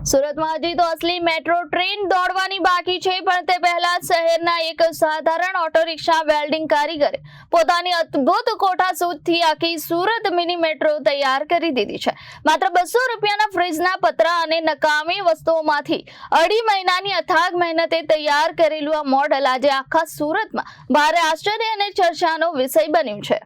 સુરતમાં હજી તો અસલી મેટ્રો ટ્રેન દોડવાની બાકી છે, પણ તે પહેલા શહેરના એક સાધારણ ઓટો રિક્ષા વેલ્ડિંગ કારીગરે પોતાની અદ્ભુત કોઠાસૂઝથી આખી સુરત મિની મેટ્રો તૈયાર કરી દીધી છે। માત્ર 200 રૂપિયાના ફ્રીજના પતરા અને નકામી વસ્તુઓમાંથી 2.5 મહિનાની અથાગ મહેનતે તૈયાર કરેલું આ મોડલ આજે આખા સુરતમાં ભારે આશ્ચર્ય અને ચર્ચાનો વિષય બન્યું છે।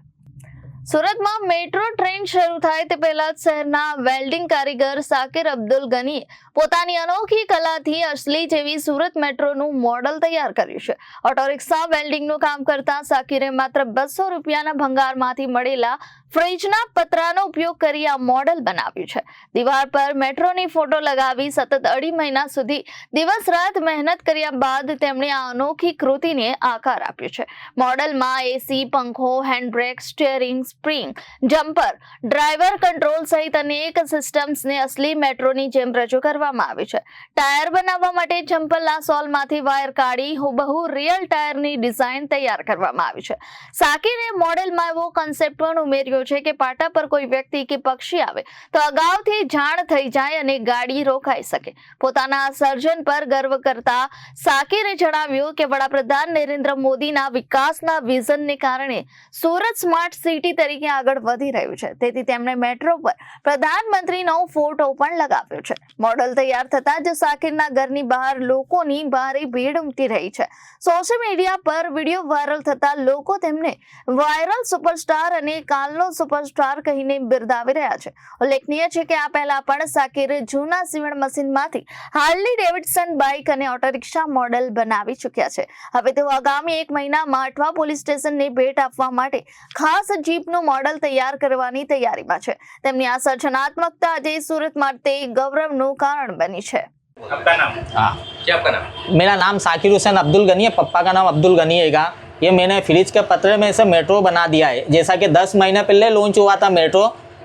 સુરતમાં મેટ્રો ટ્રેન શરૂ થાય તે પહેલા શહેરના વેલ્ડિંગ કારીગર સાકિર અબ્દુલ ગનીએ પોતાની અનોખી કલાથી અસલી જેવી સુરત મેટ્રોનું મોડલ તૈયાર કર્યું છે। ઓટો રિક્ષા વેલ્ડિંગનું કામ કરતા સાકિરે માત્ર 200 રૂપિયાના ભંગારમાંથી મળેલા ફ્રીજના પતરાનો ઉપયોગ કરી આ મોડલ બનાવ્યું છે। દીવાલ પર મેટ્રોની ફોટો લગાવી સતત 2.5 મહિના સુધી દિવસ રાત મહેનત કર્યા બાદ તેમણે આ અનોખી કૃતિને આકાર આપ્યો છે। મોડલમાં એસી, પંખો, handbrake, steering, spring, jumper, driver control સહિત અનેક સિસ્ટમ્સને અસલી મેટ્રોની જેમ રજૂ કરવામાં આવી છે। ટાયર બનાવવા માટે જમ્પરના સોલમાંથી વાયર કાઢી હુબહુ રિયલ ટાયરની ડિઝાઇન તૈયાર કરવામાં આવી છે। સાકિરે મોડેલમાં એવો કન્સેપ્ટ પણ ઉમેર્યો છે કે પાટા પર કોઈ વ્યક્તિ કે પક્ષી આવે તો અગાઉથી જાણ થઈ જાય અને ગાડી રોકાઈ શકે। પોતાના સર્જન પર ગર્વ કરતા સાકિરે જણાવ્યું કે વડાપ્રધાન નરેન્દ્ર મોદીના વિકાસના વિઝનને કારણે સુરત સ્માર્ટ સિટી તરીકે આગળ વધી રહ્યું છે, તેથી તેમણે મેટ્રો પર પ્રધાનમંત્રીનો ફોટો પણ લગાવ્યો છે। મોડલ તૈયાર થતા જ સાકિરના ઘરની બહાર લોકોની ભારે ભીડ ઉમટી રહી છે। સોશિયલ મીડિયા પર વિડીયો વાયરલ થતા લોકો તેમને વાયરલ સુપરસ્ટાર અને કાલનો સુપરસ્ટાર કહીને બિરદાવી રહ્યા છે। ઉલ્લેખનીય છે કે આ પહેલા પણ સાકિર જૂના સીવણ મશીનમાંથી હાર્લી ડેવિડસન બાઇક અને ઓટો રિક્ષા મોડલ બનાવી ચૂક્યા છે। હવે તેઓ આગામી 1 મહિનામાં અઠવા પોલીસ સ્ટેશનને ભેટ આપવા માટે ખાસ જીપનું મોડલ તૈયાર કરવાની તૈયારીમાં છે। તેમની આ સર્જનાત્મકતા આજે સુરત માટે ગૌરવનું કારણ બની છે। आपका नाम? हाँ, क्या आपका नाम? मेरा नाम साकिर हुसैन अब्दुल गनी है। पप्पा का नाम अब्दुल गनी हैगा। ये मैंने फ्रिज के पतरे में से मेट्रो बना दिया है। जैसा कि 10 महीने पहले लॉन्च हुआ था मेट्रो,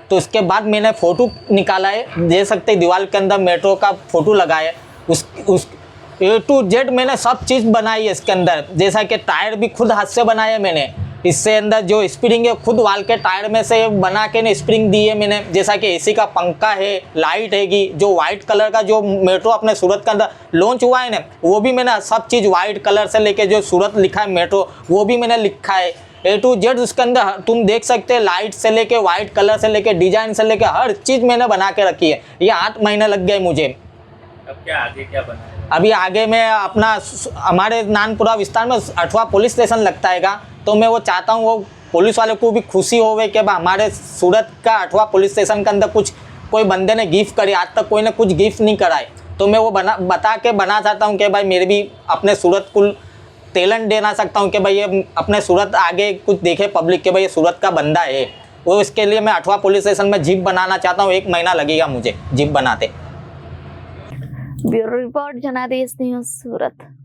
तो उसके बाद मैंने फ़ोटो निकाला है। दे सकते दीवार के अंदर मेट्रो का फ़ोटो लगाया है। उस A to Z मैंने सब चीज़ बनाई है इसके अंदर। जैसा कि टायर भी खुद हाथ से बनाए है मैंने। इससे अंदर जो स्प्रिंग है खुद वाल के टायर में से बना के ने स्प्रिंग दी है मैंने। जैसा कि एसी का पंखा है, लाइट हैगी, जो वाइट कलर का जो मेट्रो अपने सूरत के अंदर लॉन्च हुआ है ना, वो भी मैंने सब चीज़ वाइट कलर से लेके जो सूरत लिखा है मेट्रो, वो भी मैंने लिखा है। A to Z उसके अंदर तुम देख सकते हैं, लाइट से लेके वाइट कलर से लेके डिजाइन से लेके हर चीज़ मैंने बना के रखी है। ये 8 महीने लग गए मुझे। अब क्या आगे क्या बना है? अभी आगे में अपना हमारे नानपुरा विस्तार में 8वां पुलिस स्टेशन लगता हैगा, तो मैं वो चाहता हूँ वो पुलिस वाले को भी खुशी होवे कि हमारे सूरत का 8वां पुलिस स्टेशन के अंदर कुछ कोई बंदे ने गिफ्ट करी। आज तक कोई ने कुछ गिफ्ट नहीं कराए, तो मैं वो बता के बना चाहता हूँ कि भाई मेरे भी अपने सूरत को टैलेंट देना सकता हूँ कि भाई ये अपने सूरत आगे कुछ देखे पब्लिक के भाई ये सूरत का बंदा है। वो इसके लिए मैं 8वां पुलिस स्टेशन में जीप बनाना चाहता हूँ। 1 महीना लगेगा मुझे जीप बनाते। ब्यूरो रिपोर्ट जनादेश न्यूज़ सूरत।